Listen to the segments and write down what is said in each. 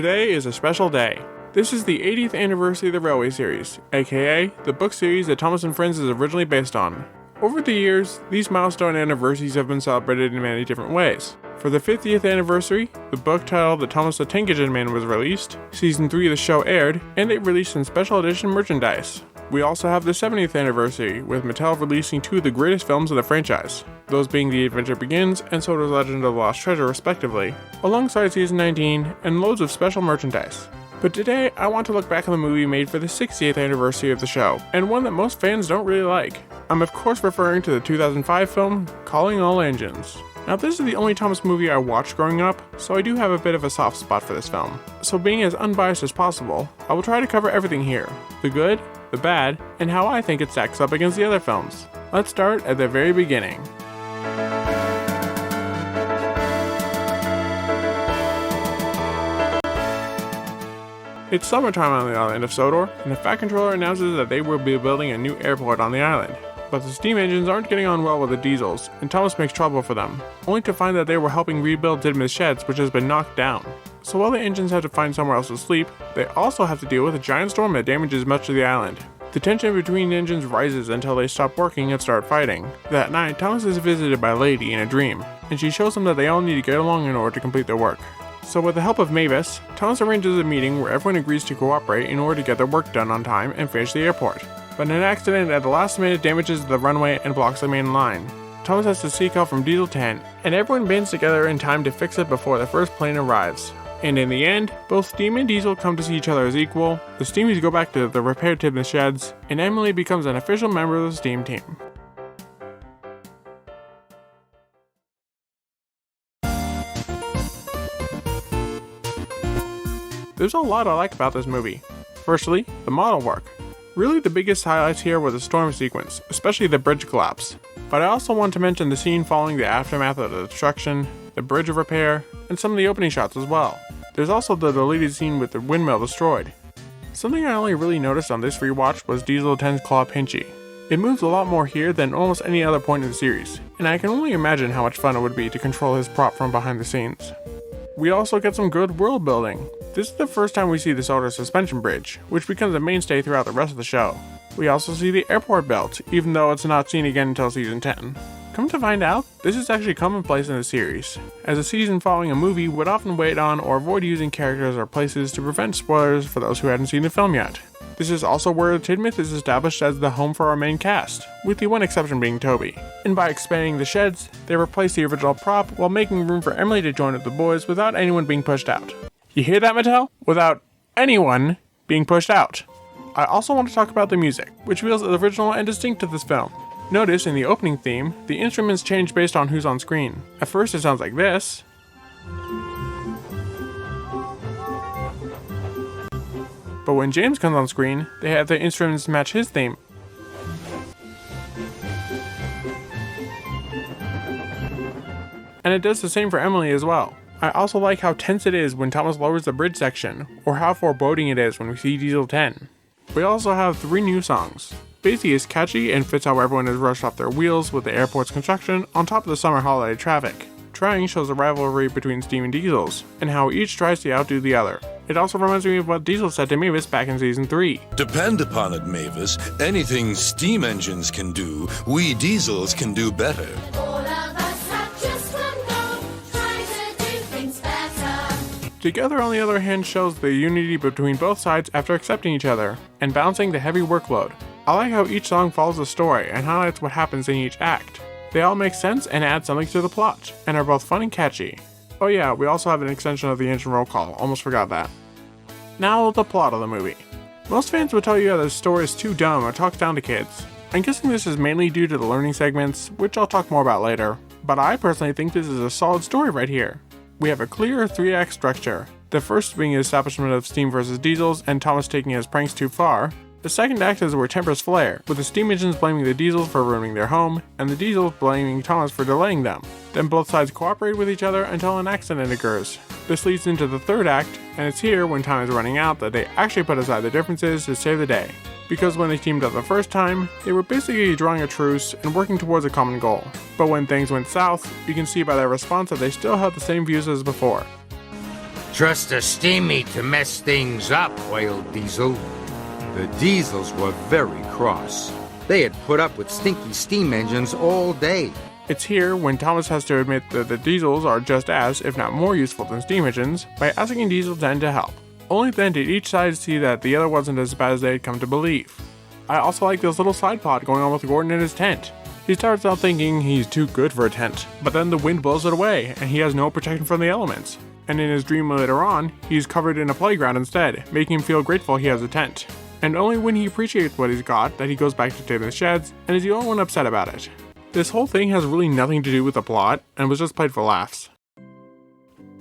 Today is a special day. This is the 80th anniversary of the Railway series, aka the book series that Thomas & Friends is originally based on. Over the years, these milestone anniversaries have been celebrated in many different ways. For the 50th anniversary, the book titled The Thomas the Tank Engine Man was released, Season 3 of the show aired, and they released some special edition merchandise. We also have the 70th anniversary, with Mattel releasing two of the greatest films of the franchise, those being The Adventure Begins and So Does Legend of the Lost Treasure respectively, alongside Season 19 and loads of special merchandise. But today, I want to look back on the movie made for the 60th anniversary of the show, and one that most fans don't really like. I'm of course referring to the 2005 film, Calling All Engines. Now this is the only Thomas movie I watched growing up, so I do have a bit of a soft spot for this film. So being as unbiased as possible, I will try to cover everything here. The good, the bad, and how I think it stacks up against the other films. Let's start at the very beginning. It's summertime on the island of Sodor, and the Fat Controller announces that they will be building a new airport on the island. But the steam engines aren't getting on well with the diesels, and Thomas makes trouble for them, only to find that they were helping rebuild Didym's sheds, which has been knocked down. So while the engines have to find somewhere else to sleep, they also have to deal with a giant storm that damages much of the island. The tension between the engines rises until they stop working and start fighting. That night, Thomas is visited by Lady in a dream, and she shows him that they all need to get along in order to complete their work. So with the help of Mavis, Thomas arranges a meeting where everyone agrees to cooperate in order to get their work done on time and finish the airport. But an accident at the last minute damages the runway and blocks the main line. Thomas has to seek help from Diesel 10, and everyone bands together in time to fix it before the first plane arrives. And in the end, both Steam and Diesel come to see each other as equal, the Steamies go back to the repair Didym sheds, and Emily becomes an official member of the Steam team. There's a lot I like about this movie. Firstly, the model work. Really the biggest highlights here were the storm sequence, especially the bridge collapse. But I also want to mention the scene following the aftermath of the destruction, the bridge repair, and some of the opening shots as well. There's also the deleted scene with the windmill destroyed. Something I only really noticed on this rewatch was Diesel 10's claw Pinchy. It moves a lot more here than almost any other point in the series, and I can only imagine how much fun it would be to control his prop from behind the scenes. We also get some good world building. This is the first time we see the Sodor suspension bridge, which becomes a mainstay throughout the rest of the show. We also see the airport built, even though it's not seen again until season 10. Come to find out, this is actually commonplace in the series, as a season following a movie would often wait on or avoid using characters or places to prevent spoilers for those who hadn't seen the film yet. This is also where Tidmouth is established as the home for our main cast, with the one exception being Toby. And by expanding the sheds, they replace the original prop while making room for Emily to join with the boys without anyone being pushed out. You hear that, Mattel? Without anyone being pushed out. I also want to talk about the music, which feels original and distinct to this film. Notice in the opening theme, the instruments change based on who's on screen. At first it sounds like this. But when James comes on screen, they have the instruments match his theme. And it does the same for Emily as well. I also like how tense it is when Thomas lowers the bridge section, or how foreboding it is when we see Diesel 10. We also have 3 new songs. Busy is catchy and fits how everyone is rushed off their wheels with the airport's construction on top of the summer holiday traffic. Trying shows a rivalry between Steam and Diesels, and how each tries to outdo the other. It also reminds me of what Diesel said to Mavis back in season 3. Depend upon it, Mavis. Anything steam engines can do, we Diesels can do better. Together, on the other hand, shows the unity between both sides after accepting each other, and balancing the heavy workload. I like how each song follows a story and highlights what happens in each act. They all make sense and add something to the plot, and are both fun and catchy. Oh yeah, we also have an extension of the engine roll call, almost forgot that. Now, the plot of the movie. Most fans will tell you that the story is too dumb or talks down to kids. I'm guessing this is mainly due to the learning segments, which I'll talk more about later, but I personally think this is a solid story right here. We have a clear 3-act structure, the first being the establishment of Steam versus Diesels and Thomas taking his pranks too far. The second act is where tempers flare, with the steam engines blaming the Diesels for ruining their home, and the Diesels blaming Thomas for delaying them. Then both sides cooperate with each other until an accident occurs. This leads into the third act, and it's here when time is running out that they actually put aside the differences to save the day. Because when they teamed up the first time, they were basically drawing a truce and working towards a common goal. But when things went south, you can see by their response that they still had the same views as before. trust a steamy to mess things up, wailed Diesel. The Diesels were very cross. They had put up with stinky steam engines all day. It's here when Thomas has to admit that the Diesels are just as, if not more useful than steam engines, by asking Diesel 10 to help. Only then did each side see that the other wasn't as bad as they had come to believe. I also like this little side plot going on with Gordon in his tent. He starts out thinking he's too good for a tent, but then the wind blows it away and he has no protection from the elements. And in his dream later on, he's covered in a playground instead, making him feel grateful he has a tent. And only when he appreciates what he's got that he goes back to Tim's sheds and is the only one upset about it. This whole thing has really nothing to do with the plot and was just played for laughs.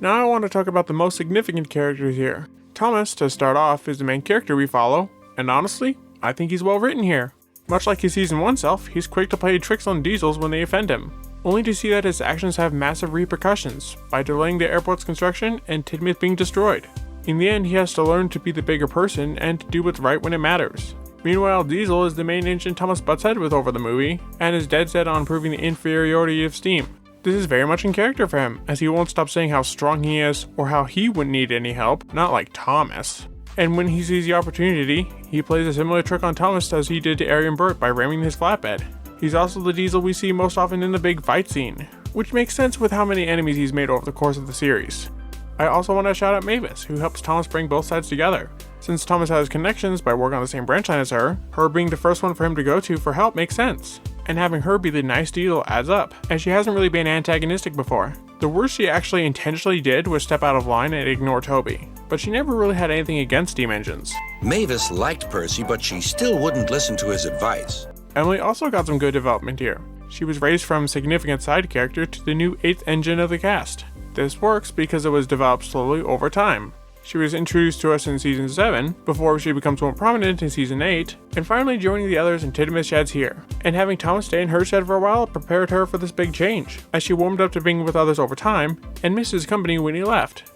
Now I want to talk about the most significant characters here. Thomas, to start off, is the main character we follow, and honestly, I think he's well written here. Much like his Season 1 self, he's quick to play tricks on Diesels when they offend him, only to see that his actions have massive repercussions by delaying the airport's construction and Tidmouth being destroyed. In the end, he has to learn to be the bigger person and to do what's right when it matters. Meanwhile, Diesel is the main engine Thomas butts heads with over the movie, and is dead set on proving the inferiority of steam. This is very much in character for him, as he won't stop saying how strong he is, or how he wouldn't need any help, not like Thomas. And when he sees the opportunity, he plays a similar trick on Thomas as he did to Ari and Bert by ramming his flatbed. He's also the Diesel we see most often in the big fight scene, which makes sense with how many enemies he's made over the course of the series. I also want to shout out Mavis, who helps Thomas bring both sides together. Since Thomas has connections by working on the same branch line as her being the first one for him to go to for help makes sense. And having her be the nice Diesel adds up, as she hasn't really been antagonistic before. The worst she actually intentionally did was step out of line and ignore Toby, but she never really had anything against steam engines. Mavis liked Percy, but she still wouldn't listen to his advice. Emily also got some good development here. She was raised from significant side character to the new 8th engine of the cast. This works because it was developed slowly over time. She was introduced to us in Season 7, before she becomes more prominent in Season 8, and finally joining the others in Tidmouth's sheds here. And having Thomas stay in her shed for a while prepared her for this big change, as she warmed up to being with others over time, and missed his company when he left.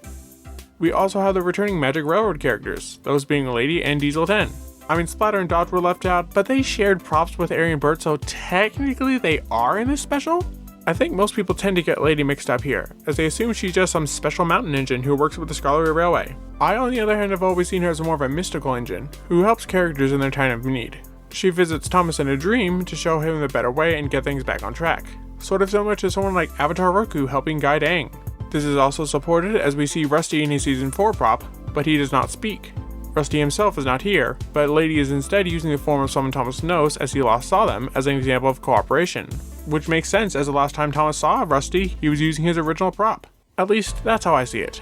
We also have the returning Magic Railroad characters, those being Lady and Diesel 10. I mean, Splatter and Dodge were left out, but they shared props with Ari and Bert, so technically they are in this special? I think most people tend to get Lady mixed up here, as they assume she's just some special mountain engine who works with the Scholarly Railway. I, on the other hand, have always seen her as more of a mystical engine, who helps characters in their time of need. She visits Thomas in a dream to show him the better way and get things back on track, sort of similar to someone like Avatar Roku helping guide Aang. This is also supported as we see Rusty in his Season 4 prop, but he does not speak. Rusty himself is not here, but Lady is instead using the form of someone Thomas knows as he last saw them as an example of cooperation. Which makes sense, as the last time Thomas saw Rusty, he was using his original prop. At least, that's how I see it.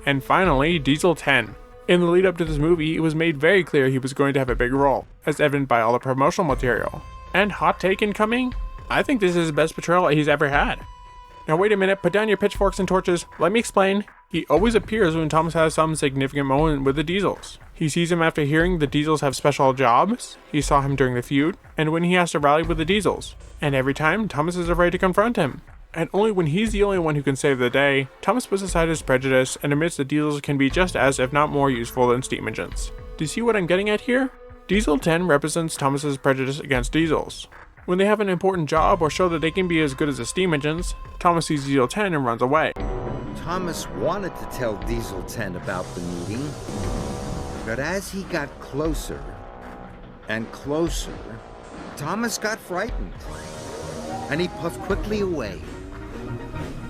And finally, Diesel 10. In the lead up to this movie, it was made very clear he was going to have a big role, as evident by all the promotional material. And hot take incoming? I think this is the best portrayal he's ever had. Now wait a minute, put down your pitchforks and torches, let me explain. He always appears when Thomas has some significant moment with the Diesels. He sees him after hearing the Diesels have special jobs, he saw him during the feud, and when he has to rally with the Diesels. And every time, Thomas is afraid to confront him. And only when he's the only one who can save the day, Thomas puts aside his prejudice and admits that Diesels can be just as, if not more useful than steam engines. Do you see what I'm getting at here? Diesel 10 represents Thomas's prejudice against Diesels. When they have an important job or show that they can be as good as the steam engines, Thomas sees Diesel 10 and runs away. Thomas wanted to tell Diesel 10 about the meeting, but as he got closer and closer, Thomas got frightened, and he puffed quickly away.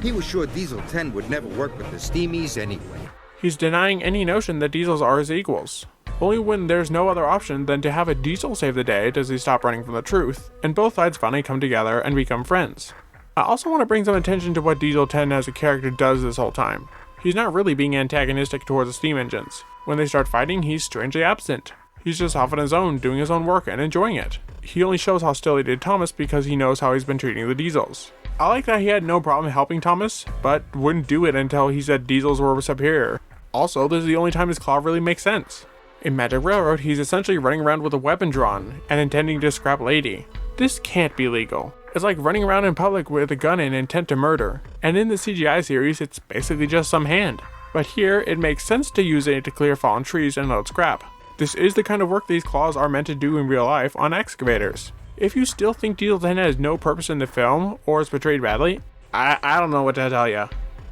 He was sure Diesel 10 would never work with the Steamies anyway. He's denying any notion that Diesels are his equals. Only when there's no other option than to have a Diesel save the day does he stop running from the truth, and both sides finally come together and become friends. I also want to bring some attention to what Diesel 10 as a character does this whole time. He's not really being antagonistic towards the steam engines. When they start fighting, he's strangely absent. He's just off on his own, doing his own work and enjoying it. He only shows hostility to Thomas because he knows how he's been treating the Diesels. I like that he had no problem helping Thomas, but wouldn't do it until he said Diesels were superior. Also, this is the only time his claw really makes sense. In Magic Railroad, he's essentially running around with a weapon drawn and intending to scrap Lady. This can't be legal. It's like running around in public with a gun and intent to murder. And in the CGI series, it's basically just some hand. But here, it makes sense to use it to clear fallen trees and load scrap. This is the kind of work these claws are meant to do in real life on excavators. If you still think Diesel 10 has no purpose in the film, or is portrayed badly, I don't know what to tell ya.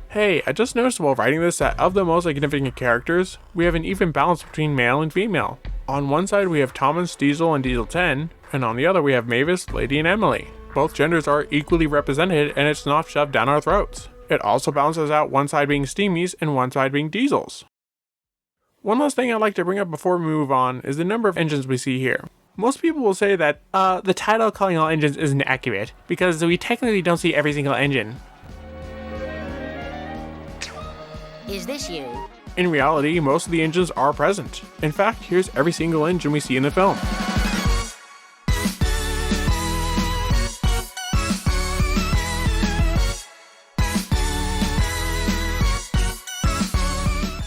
Hey, I just noticed while writing this that of the most significant characters, we have an even balance between male and female. On one side we have Thomas, Diesel, and Diesel 10, and on the other we have Mavis, Lady, and Emily. Both genders are equally represented and it's not shoved down our throats. It also balances out one side being Steamies and one side being Diesels. One last thing I'd like to bring up before we move on is the number of engines we see here. Most people will say that, the title calling all engines isn't accurate, because we technically don't see every single engine. Is this you? In reality, most of the engines are present. In fact, here's every single engine we see in the film.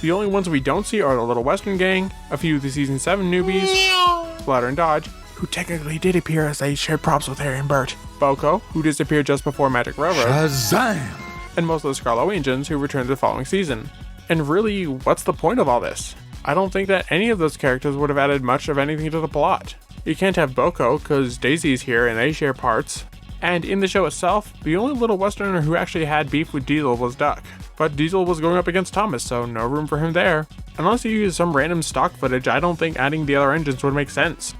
The only ones we don't see are the Little Western Gang, a few of the Season 7 newbies, Splatter and Dodge, who technically did appear as they shared props with Harry and Bert, Boko, who disappeared just before Magic Railroad, Shazam! and most of the Scarlet engines who returned the following season. And really, what's the point of all this? I don't think that any of those characters would have added much of anything to the plot. You can't have Boko, cause Daisy's here and they share parts. And in the show itself, the only Little Westerner who actually had beef with Diesel was Duck. But Diesel was going up against Thomas, so no room for him there. Unless you use some random stock footage, I don't think adding the other engines would make sense.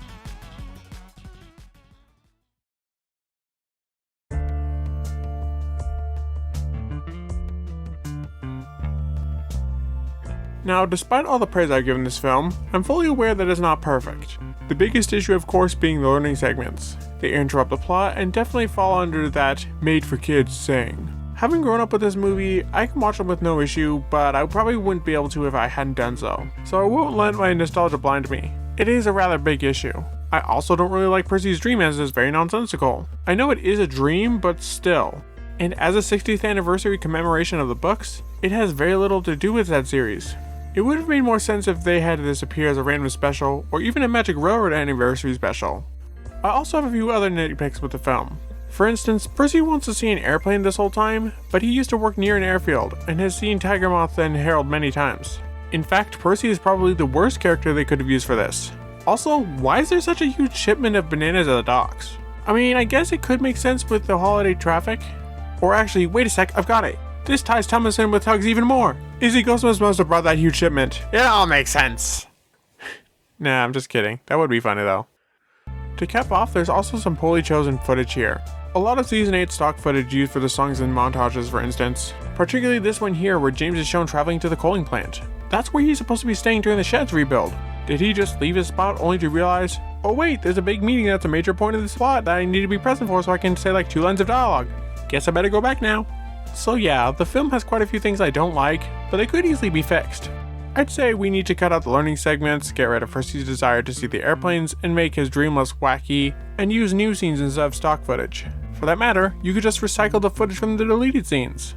Now, despite all the praise I've given this film, I'm fully aware that it's not perfect. The biggest issue, of course, being the learning segments. They interrupt the plot and definitely fall under that made-for-kids saying. Having grown up with this movie, I can watch them with no issue, but I probably wouldn't be able to if I hadn't done so. So I won't let my nostalgia blind me. It is a rather big issue. I also don't really like Percy's dream as it's very nonsensical. I know it is a dream, but still. And as a 60th anniversary commemoration of the books, it has very little to do with that series. It would have made more sense if they had this appear as a random special, or even a Magic Railroad anniversary special. I also have a few other nitpicks with the film. For instance, Percy wants to see an airplane this whole time, but he used to work near an airfield, and has seen Tiger Moth and Harold many times. In fact, Percy is probably the worst character they could have used for this. Also, why is there such a huge shipment of bananas at the docks? I mean, I guess it could make sense with the holiday traffic. Or actually, wait a sec, I've got it. This ties Thomas in with Hugs even more. Izzy Ghostmas must have brought that huge shipment. It all makes sense. Nah, I'm just kidding. That would be funny though. To cap off, there's also some poorly chosen footage here. A lot of Season 8 stock footage used for the songs and montages, for instance. Particularly this one here where James is shown traveling to the coaling plant. That's where he's supposed to be staying during the shed's rebuild. Did he just leave his spot only to realize, oh wait, there's a big meeting that's a major point of this plot that I need to be present for so I can say like 2 lines of dialogue. Guess I better go back now. So yeah, the film has quite a few things I don't like, but they could easily be fixed. I'd say we need to cut out the learning segments, get rid of Percy's desire to see the airplanes, and make his dream less wacky, and use new scenes instead of stock footage. For that matter, you could just recycle the footage from the deleted scenes.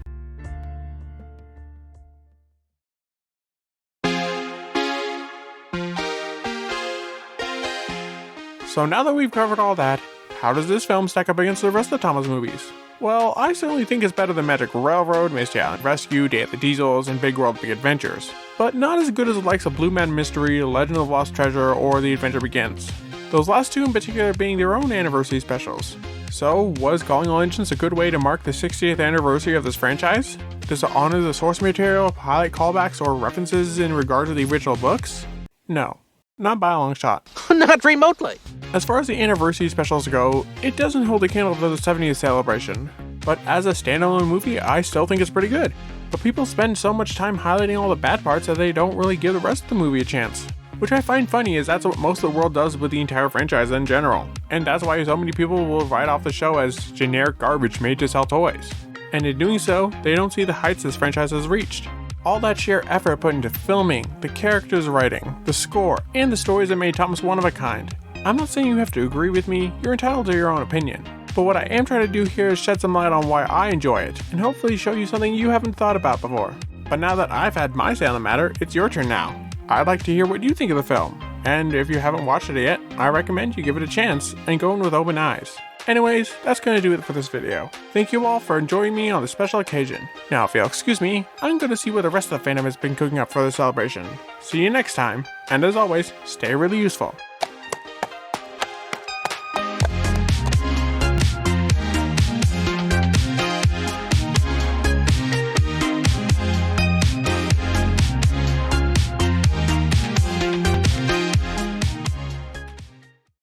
So now that we've covered all that, how does this film stack up against the rest of the Thomas movies? Well, I certainly think it's better than Magic Railroad, Misty Island Rescue, Day of the Diesels, and Big World Big Adventures, but not as good as the likes of Blue Man Mystery, Legend of Lost Treasure, or The Adventure Begins. Those last two in particular being their own anniversary specials. So, was Calling All Engines a good way to mark the 60th anniversary of this franchise? Does it honor the source material, highlight callbacks, or references in regard to the original books? No. Not by a long shot. Not remotely. As far as the anniversary specials go, it doesn't hold a candle to the 70th celebration. But as a standalone movie, I still think it's pretty good. But people spend so much time highlighting all the bad parts that they don't really give the rest of the movie a chance. Which I find funny, as that's what most of the world does with the entire franchise in general. And that's why so many people will write off the show as generic garbage made to sell toys. And in doing so, they don't see the heights this franchise has reached. All that sheer effort put into filming, the characters writing, the score, and the stories that made Thomas one of a kind. I'm not saying you have to agree with me, you're entitled to your own opinion. But what I am trying to do here is shed some light on why I enjoy it, and hopefully show you something you haven't thought about before. But now that I've had my say on the matter, it's your turn now. I'd like to hear what you think of the film, and if you haven't watched it yet, I recommend you give it a chance and go in with open eyes. Anyways, that's going to do it for this video. Thank you all for joining me on this special occasion. Now if you'll excuse me, I'm going to see what the rest of the fandom has been cooking up for the celebration. See you next time, and as always, stay really useful.